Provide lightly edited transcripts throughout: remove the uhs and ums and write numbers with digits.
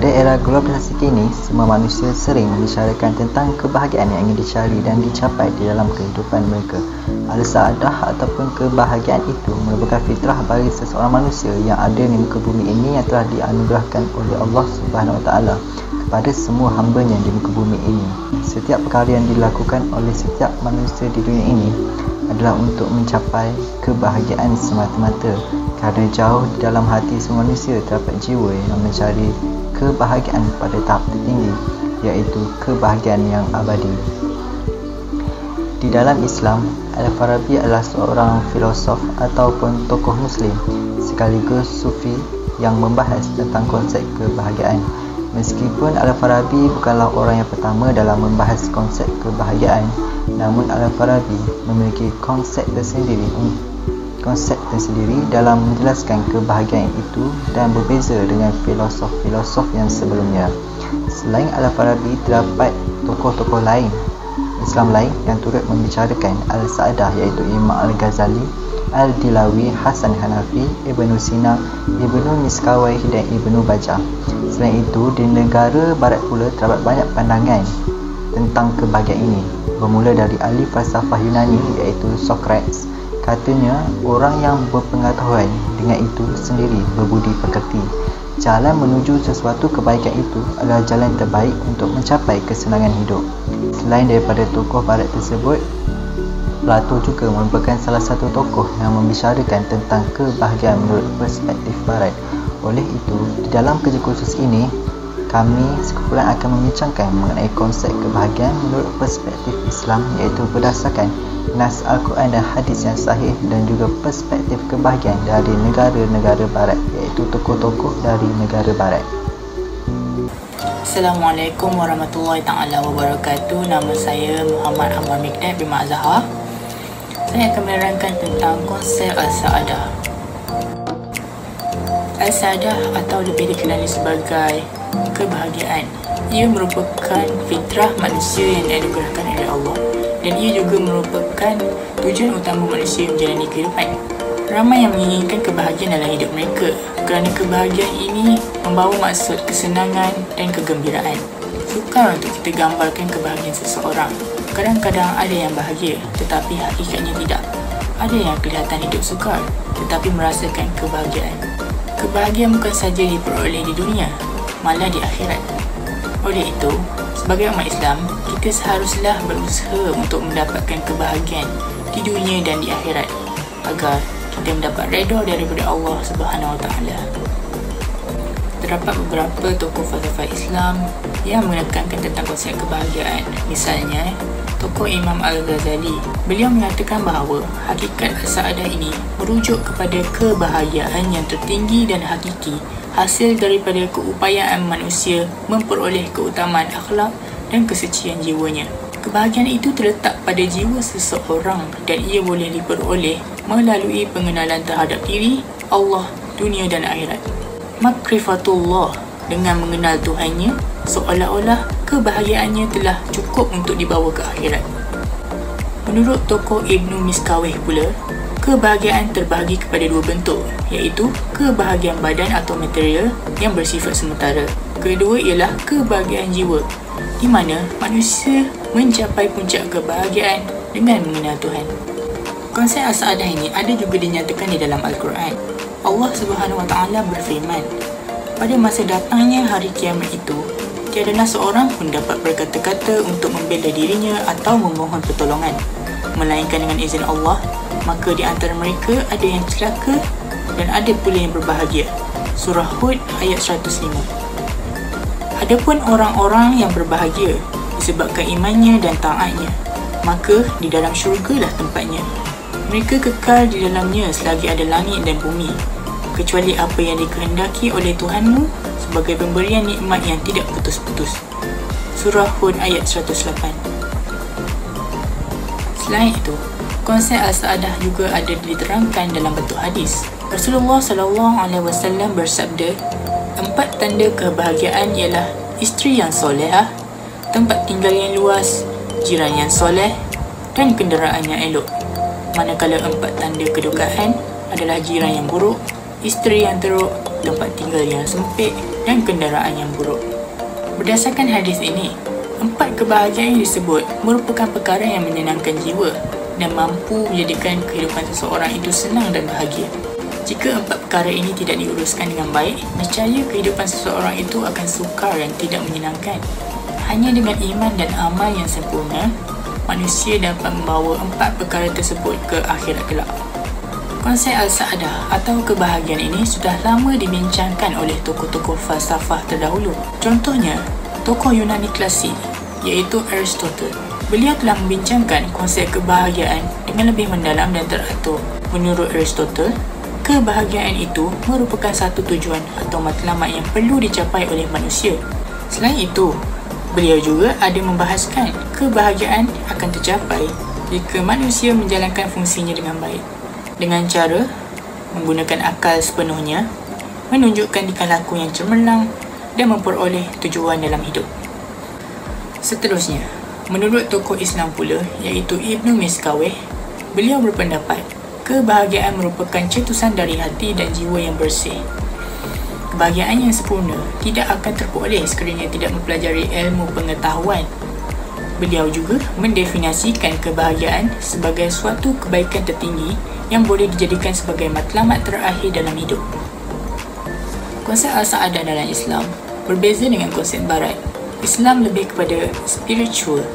Pada era globalisasi kini, semua manusia sering membicarakan tentang kebahagiaan yang ingin dicari dan dicapai di dalam kehidupan mereka. Al-Sa'adah ataupun kebahagiaan itu merupakan fitrah bagi seseorang manusia yang ada di muka bumi ini yang telah dianugerahkan oleh Allah Subhanahu Wa Taala kepada semua hamba-Nya di muka bumi ini. Setiap perkara yang dilakukan oleh setiap manusia di dunia ini adalah untuk mencapai kebahagiaan semata-mata, kerana jauh di dalam hati semua manusia terdapat jiwa yang mencari kebahagiaan pada tahap tertinggi, iaitu kebahagiaan yang abadi. Di dalam Islam, Al-Farabi adalah seorang filosof ataupun tokoh Muslim sekaligus Sufi yang membahas tentang konsep kebahagiaan. Meskipun Al-Farabi bukanlah orang yang pertama dalam membahas konsep kebahagiaan, namun Al-Farabi memiliki konsep tersendiri dalam menjelaskan kebahagiaan itu dan berbeza dengan filosof-filosof yang sebelumnya. Selain Al-Farabi, terdapat tokoh-tokoh lain Islam lain yang turut membicarakan Al-Sa'adah, iaitu Imam Al-Ghazali, Al-Dilawi, Hasan Hanafi, Ibnu Sina, Ibnu Miskawayh dan Ibnu Bajjah. Selain itu, di negara barat pula terdapat banyak pandangan tentang kebahagiaan ini. Bermula dari ahli falsafah Yunani, iaitu Socrates. Katanya, orang yang berpengetahuan dengan itu sendiri berbudi pekerti. Jalan menuju sesuatu kebaikan itu adalah jalan terbaik untuk mencapai kesenangan hidup. Selain daripada tokoh barat tersebut, Plato juga merupakan salah satu tokoh yang membicarakan tentang kebahagiaan menurut perspektif barat. Oleh itu, di dalam kerja khusus ini, kami sekumpulan akan membincangkan mengenai konsep kebahagiaan menurut perspektif Islam, iaitu berdasarkan nas Al-Quran dan hadis yang sahih, dan juga perspektif kebahagiaan dari negara-negara barat, iaitu tokoh-tokoh dari negara barat. Assalamualaikum warahmatullahi ta'ala wabarakatuh. Nama saya Muhammad Ammar Mikdad bin Mak Zahar. Saya akan menerangkan tentang konsep Al-Sa'adah. Al-Sa'adah atau lebih dikenali sebagai kebahagiaan, ia merupakan fitrah manusia yang dianugerahkan oleh Allah, dan ia juga merupakan tujuan utama manusia menjalani kehidupan. Ramai yang menginginkan kebahagiaan dalam hidup mereka, kerana kebahagiaan ini membawa maksud kesenangan dan kegembiraan. Sukar untuk kita gambarkan kebahagiaan seseorang. Kadang-kadang ada yang bahagia, tetapi hakikatnya tidak. Ada yang kelihatan hidup sukar, tetapi merasakan kebahagiaan. Kebahagiaan bukan saja diperoleh di dunia, malah di akhirat. Oleh itu, sebagai umat Islam, kita seharusnya berusaha untuk mendapatkan kebahagiaan di dunia dan di akhirat, agar kita mendapat redha daripada Allah Subhanahu Wa Taala. Terdapat beberapa tokoh falsafah Islam yang menekankan tentang konsep kebahagiaan. Misalnya, tokoh Imam Al-Ghazali. Beliau mengatakan bahawa hakikat Al-Sa'adah ini merujuk kepada kebahagiaan yang tertinggi dan hakiki, hasil daripada keupayaan manusia memperoleh keutamaan akhlak dan kesucian jiwanya. Kebahagiaan itu terletak pada jiwa seseorang dan ia boleh diperoleh melalui pengenalan terhadap diri, Allah, dunia dan akhirat. Makrifatullah, dengan mengenal Tuhannya, seolah-olah kebahagiaannya telah cukup untuk dibawa ke akhirat. Menurut tokoh Ibnu Miskawayh pula, kebahagiaan terbahagi kepada dua bentuk, iaitu kebahagiaan badan atau material yang bersifat sementara. Kedua ialah kebahagiaan jiwa, di mana manusia mencapai puncak kebahagiaan dengan mengenal Tuhan. Konsep Al-Sa'adah ini ada juga dinyatakan di dalam Al-Quran. Allah Subhanahu Wa Taala berfirman, pada masa datangnya hari kiamat itu, tiadalah seorang pun dapat berkata-kata untuk membela dirinya atau memohon pertolongan, melainkan dengan izin Allah. Maka di antara mereka ada yang celaka dan ada pula yang berbahagia. Surah Hud ayat 105. Adapun orang-orang yang berbahagia disebabkan imannya dan taatnya, maka di dalam syurgalah tempatnya. Mereka kekal di dalamnya selagi ada langit dan bumi, kecuali apa yang dikehendaki oleh Tuhanmu sebagai pemberian nikmat yang tidak putus-putus. Surah Hud ayat 108. Selain itu, konsep Al-Sa'adah juga ada diterangkan dalam bentuk hadis. Rasulullah SAW bersabda, 4 tanda kebahagiaan ialah isteri yang solehah, tempat tinggal yang luas, jiran yang soleh dan kenderaan yang elok. Manakala 4 tanda kedukaan adalah jiran yang buruk, isteri yang teruk tempat tinggal yang sempit dan kenderaan yang buruk. Berdasarkan hadis ini, 4 kebahagiaan yang disebut merupakan perkara yang menyenangkan jiwa dan mampu menjadikan kehidupan seseorang itu senang dan bahagia. Jika 4 perkara ini tidak diuruskan dengan baik, nescaya kehidupan seseorang itu akan sukar dan tidak menyenangkan. Hanya dengan iman dan amal yang sempurna, manusia dapat membawa 4 perkara tersebut ke akhirat kelak. Konsep Al-Sa'adah atau kebahagiaan ini sudah lama dibincangkan oleh tokoh-tokoh falsafah terdahulu. Contohnya, tokoh Yunani klasik iaitu Aristotle. Beliau telah membincangkan konsep kebahagiaan dengan lebih mendalam dan teratur. Menurut Aristotle, kebahagiaan itu merupakan satu tujuan atau matlamat yang perlu dicapai oleh manusia. Selain itu, beliau juga ada membahaskan kebahagiaan akan tercapai jika manusia menjalankan fungsinya dengan baik, dengan cara menggunakan akal sepenuhnya, menunjukkan tingkah laku yang cemerlang dan memperoleh tujuan dalam hidup. Seterusnya, menurut tokoh Islam pula iaitu Ibnu Miskawih, beliau berpendapat kebahagiaan merupakan cetusan dari hati dan jiwa yang bersih. Kebahagiaan yang sempurna tidak akan terperoleh sekiranya tidak mempelajari ilmu pengetahuan. Beliau juga mendefinisikan kebahagiaan sebagai suatu kebaikan tertinggi yang boleh dijadikan sebagai matlamat terakhir dalam hidup. Konsep Al-Sa'adah dalam Islam berbeza dengan konsep Barat. Islam lebih kepada spiritual.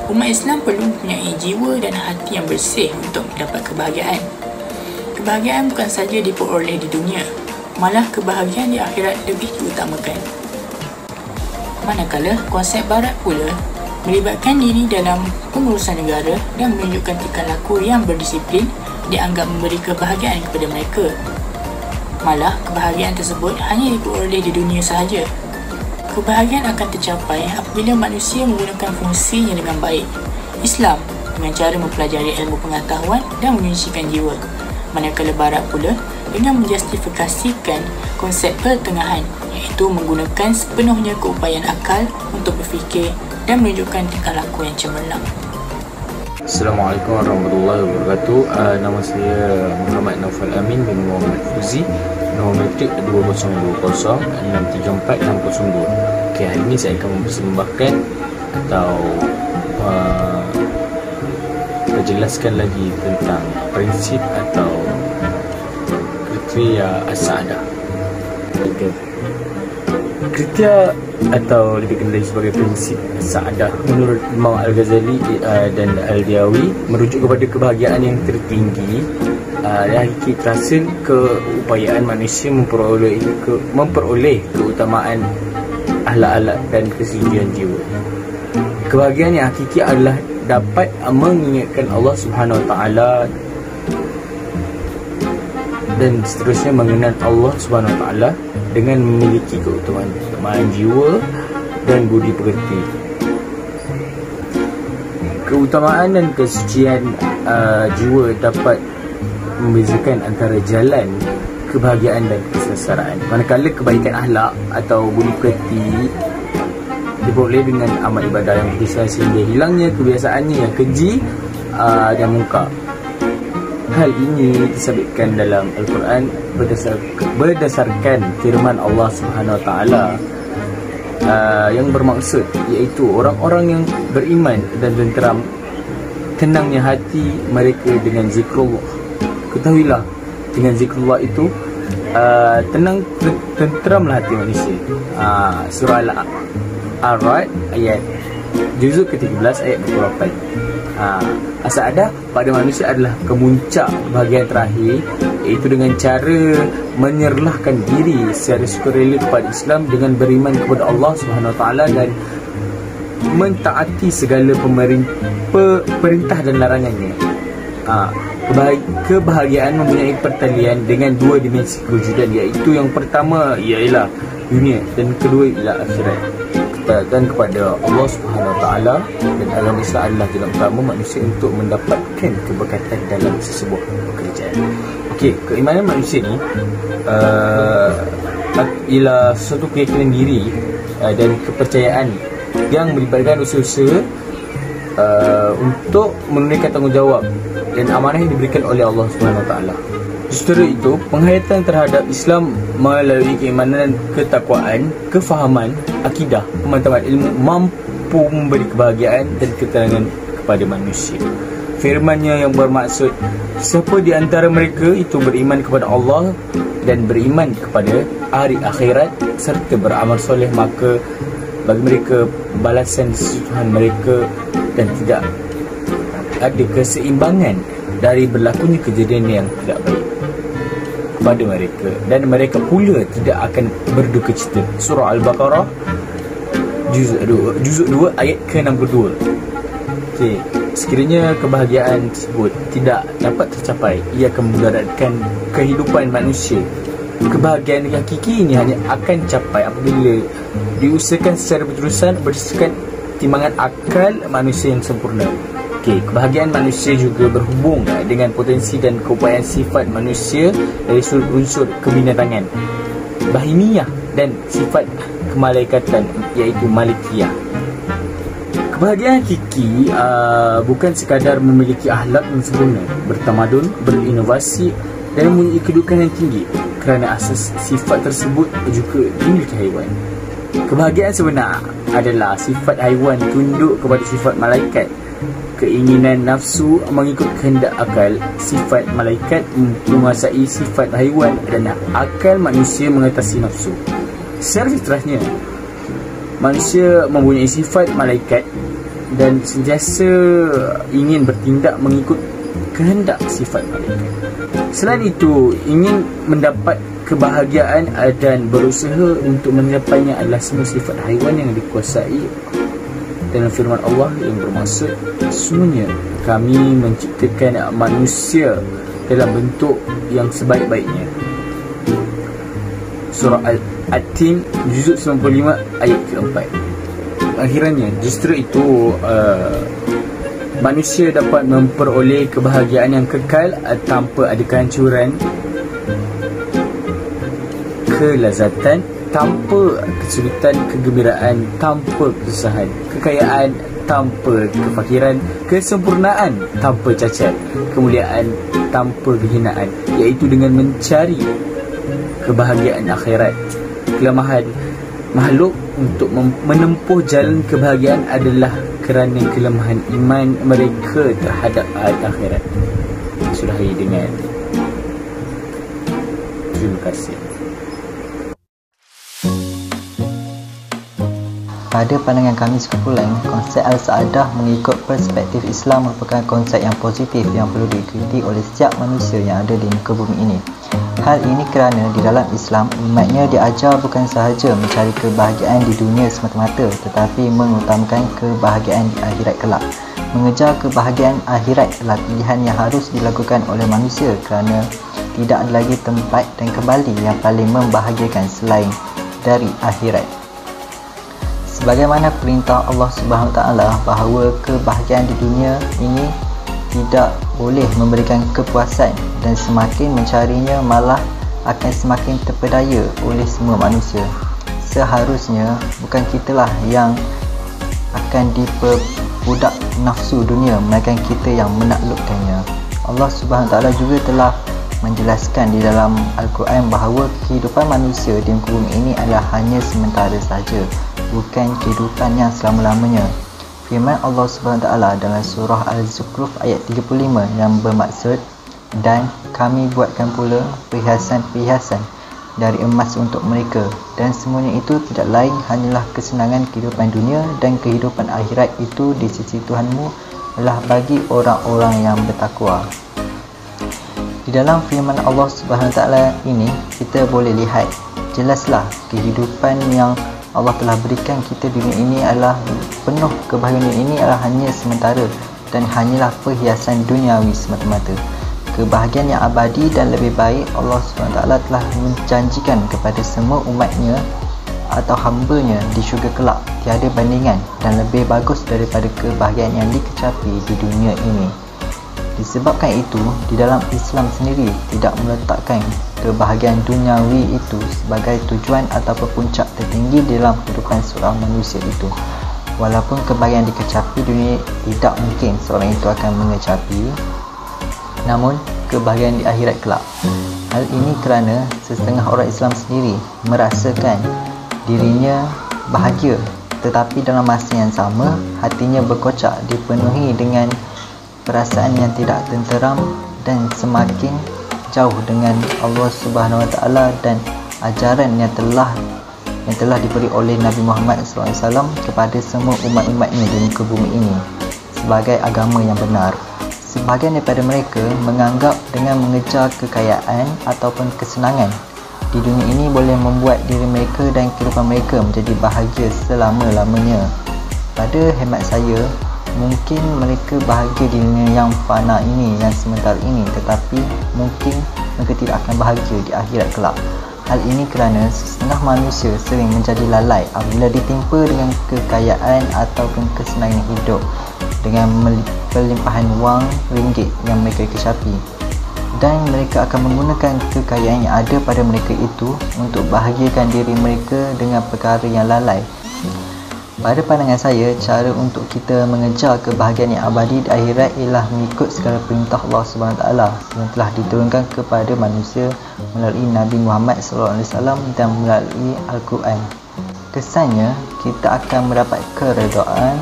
Umat Islam perlu mempunyai jiwa dan hati yang bersih untuk mendapat kebahagiaan. Kebahagiaan bukan saja diperoleh di dunia, malah kebahagiaan di akhirat lebih diutamakan. Manakala konsep Barat pula melibatkan diri dalam pengurusan negara dan menunjukkan tingkah laku yang berdisiplin dianggap memberi kebahagiaan kepada mereka. Malah kebahagiaan tersebut hanya diperoleh di dunia sahaja. Kebahagiaan akan tercapai apabila manusia menggunakan fungsinya dengan baik. Islam dengan cara mempelajari ilmu pengetahuan dan menyucikan jiwa. Manakala Barat pula dengan menjustifikasikan konsep pertengahan, iaitu menggunakan sepenuhnya keupayaan akal untuk berfikir dan menunjukkan tingkah laku yang cemerlang. Assalamualaikum warahmatullahi wabarakatuh. Nama saya Muhammad Naufal Amin bin Muhammad Fuzi. Nombor metrik 2020634602. Okey, hari ini saya akan mempersembahkan atau menjelaskan lagi tentang prinsip atau kriteria As-Sa'adah. Kriteria atau lebih kenali sebagai prinsip As-Sa'adah menurut Imam Al-Ghazali dan Al-Diawi merujuk kepada kebahagiaan yang tertinggi dan hakiki terasa keupayaan manusia memperoleh keutamaan akhlak dan kesucian jiwa. Kebahagiaan yang hakiki adalah dapat mengingatkan Allah Subhanahu Wa Taala dan seterusnya mengenal Allah Subhanahu Wa Taala dengan memiliki keutamaan jiwa dan budi pekerti. Keutamaan dan kesucian jiwa dapat membezakan antara jalan kebahagiaan dan kesengsaraan. Manakala kebaikan akhlak atau budi pekerti diperoleh dengan amal ibadah yang besar sehingga hilangnya kebiasaannya yang keji dan munkar. Hal ini disabitkan dalam Al-Quran berdasarkan firman Allah Subhanahu Wa Taala yang bermaksud iaitu orang-orang yang beriman dan tenangnya hati mereka dengan zikrullah. Ketahuilah dengan zikrullah itu tenteramlah hati manusia. Surah Al-Ra'd ayat juzuk ke-13 ayat 28. As-Sa'adah pada manusia adalah kemuncak kebahagiaan terakhir, iaitu dengan cara menyerlahkan diri secara sukarela kepada Islam dengan beriman kepada Allah Subhanahu Wa Taala dan mentaati segala perintah dan larangannya. Kebahagiaan mempunyai pertalian dengan dua dimensi kewujudan, iaitu yang pertama ialah dunia dan kedua ialah akhirat. Ketaatan kepada Allah Subhanahu Wa Taala dan agama Islam adalah jalan utama manusia untuk mendapatkan keberkatan dalam sesebuah pekerjaan. Okey, keimanan manusia ni ialah suatu keyakinan diri dan kepercayaan yang melibatkan usaha-usaha untuk menunaikan tanggungjawab dan amanah yang diberikan oleh Allah Subhanahu Wa Taala. Justru itu, penghayatan terhadap Islam melalui keimanan dan ketakwaan, kefahaman, akidah, pemahaman ilmu mampu memberi kebahagiaan dan ketenangan kepada manusia. Firman-Nya yang bermaksud, siapa di antara mereka itu beriman kepada Allah dan beriman kepada hari akhirat serta beramal soleh, maka bagi mereka balasan Tuhan mereka dan tidak ada keseimbangan dari berlakunya kejadian yang tidak baik kepada mereka, dan mereka pula tidak akan berduka cita. Surah Al-Baqarah juzuk 2 ayat ke-62. Okey, sekiranya kebahagiaan tersebut tidak dapat tercapai, ia akan memudaratkan kehidupan manusia. Kebahagiaan yang hakiki ini hanya akan capai apabila diusahakan secara berterusan berdasarkan timbangan akal manusia yang sempurna. Okey, kebahagiaan manusia juga berhubung dengan potensi dan keupayaan sifat manusia dari unsur kebinatangan, bahimiyah dan sifat kemalaikatan, iaitu malikiyah. Kebahagiaan hakiki bukan sekadar memiliki akhlak yang sempurna, bertamadun, berinovasi dan mempunyai kedudukan yang tinggi, kerana asas sifat tersebut juga dimiliki haiwan. Kebahagiaan sebenar adalah sifat haiwan tunduk kepada sifat malaikat. Keinginan nafsu mengikut kehendak akal. Sifat malaikat menguasai sifat haiwan dan akal manusia mengatasi nafsu. Secara fitrahnya, manusia mempunyai sifat malaikat dan sentiasa ingin bertindak mengikut kehendak sifat malaikat. Selain itu, ingin mendapat kebahagiaan dan berusaha untuk mencapainya adalah semua sifat haiwan yang dikuasai. Dalam firman Allah yang bermaksud, sesungguhnya kami menciptakan manusia dalam bentuk yang sebaik-baiknya. Surah Al-Tin juzuk 95 ayat ke-4. Akhirnya, justru itu manusia dapat memperoleh kebahagiaan yang kekal tanpa ada kehancuran, kelazatan, tanpa kesulitan, kegembiraan tanpa kesusahan, kekayaan tanpa kefakiran, kesempurnaan tanpa cacat, kemuliaan tanpa kehinaan, iaitu dengan mencari kebahagiaan akhirat. Kelemahan makhluk untuk menempuh jalan kebahagiaan adalah kerana kelemahan iman mereka terhadap akhirat. Sudahi dengan terima kasih. Pada pandangan kami sekumpulan, konsep Al-Sa'adah mengikut perspektif Islam merupakan konsep yang positif yang perlu diikuti oleh setiap manusia yang ada di muka bumi ini. Hal ini kerana di dalam Islam, umatnya diajar bukan sahaja mencari kebahagiaan di dunia semata-mata, tetapi mengutamakan kebahagiaan di akhirat kelak. Mengejar kebahagiaan akhirat adalah pilihan yang harus dilakukan oleh manusia kerana tidak ada lagi tempat dan kembali yang paling membahagiakan selain dari akhirat. Sebagaimana perintah Allah Subhanahu Wa Taala bahawa kebahagiaan di dunia ini tidak boleh memberikan kepuasan dan semakin mencarinya malah akan semakin terpedaya oleh semua manusia. Seharusnya bukan kitalah yang akan diperbudak nafsu dunia, melainkan kita yang menaklukkannya. Allah Subhanahu Wa Taala juga telah menjelaskan di dalam Al-Quran bahawa kehidupan manusia di muka bumi ini adalah hanya sementara sahaja, bukan kehidupan yang selama-lamanya. Firman Allah Subhanahu Wa Taala dalam surah Al-Zukhruf ayat 35 yang bermaksud, dan kami buatkan pula perhiasan-perhiasan dari emas untuk mereka, dan semuanya itu tidak lain hanyalah kesenangan kehidupan dunia, dan kehidupan akhirat itu di sisi Tuhanmu adalah bagi orang-orang yang bertakwa. Di dalam firman Allah Subhanahu Wa Taala ini, kita boleh lihat jelaslah kehidupan yang Allah telah berikan kita di dunia ini adalah penuh kebahagiaan ini adalah hanya sementara dan hanyalah perhiasan duniawi semata-mata. Kebahagiaan yang abadi dan lebih baik Allah SWT telah menjanjikan kepada semua umatnya atau hamba-Nya di syurga kelak, tiada bandingan dan lebih bagus daripada kebahagiaan yang dikecapi di dunia ini. Disebabkan itu, di dalam Islam sendiri tidak meletakkan kebahagiaan duniawi itu sebagai tujuan ataupun puncak tertinggi dalam kehidupan seorang manusia itu. Walaupun kebahagiaan dikecapi dunia tidak mungkin seorang itu akan mengecapi, namun kebahagiaan di akhirat kelak. Hal ini kerana setengah orang Islam sendiri merasakan dirinya bahagia, tetapi dalam masa yang sama hatinya berkocak, dipenuhi dengan perasaan yang tidak tenteram dan semakin jauh dengan Allah Subhanahu Wa Taala dan ajaran yang telah diberi oleh Nabi Muhammad SAW kepada semua umat-umatnya di muka bumi ini sebagai agama yang benar. Sebahagian daripada mereka menganggap dengan mengejar kekayaan ataupun kesenangan di dunia ini boleh membuat diri mereka dan kehidupan mereka menjadi bahagia selama-lamanya. Pada hemat saya, mungkin mereka bahagia di dunia yang fana ini, yang sementara ini, tetapi mungkin mereka tidak akan bahagia di akhirat kelak. Hal ini kerana setengah manusia sering menjadi lalai apabila ditimpa dengan kekayaan ataupun kesenangan hidup dengan pelimpahan wang ringgit yang mereka kecapi, dan mereka akan menggunakan kekayaan yang ada pada mereka itu untuk bahagiakan diri mereka dengan perkara yang lalai. Pada pandangan saya, cara untuk kita mengejar kebahagiaan yang abadi di akhirat ialah mengikut segala perintah Allah SWT yang telah diturunkan kepada manusia melalui Nabi Muhammad SAW dan melalui Al-Quran. Kesannya, kita akan mendapat keredaan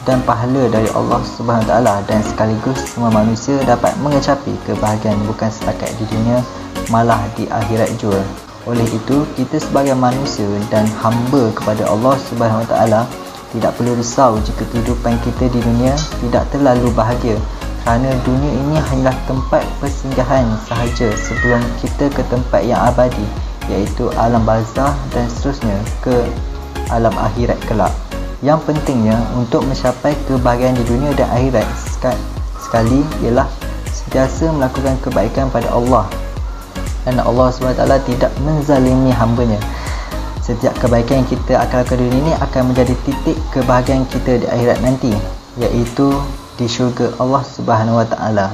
dan pahala dari Allah SWT, dan sekaligus semua manusia dapat mengecapi kebahagiaan bukan setakat di dunia, malah di akhirat juga. Oleh itu, kita sebagai manusia dan hamba kepada Allah SWT tidak perlu risau jika kehidupan kita di dunia tidak terlalu bahagia, kerana dunia ini hanyalah tempat persinggahan sahaja sebelum kita ke tempat yang abadi, iaitu alam barzah dan seterusnya ke alam akhirat kelak. Yang pentingnya untuk mencapai kebahagiaan di dunia dan akhirat sekali ialah sentiasa melakukan kebaikan pada Allah, dan Allah SWT tidak menzalimi hambanya. Setiap kebaikan yang kita akan lakukan di dunia ini akan menjadi titik kebahagiaan kita di akhirat nanti, iaitu di syurga Allah Subhanahu Wa Taala.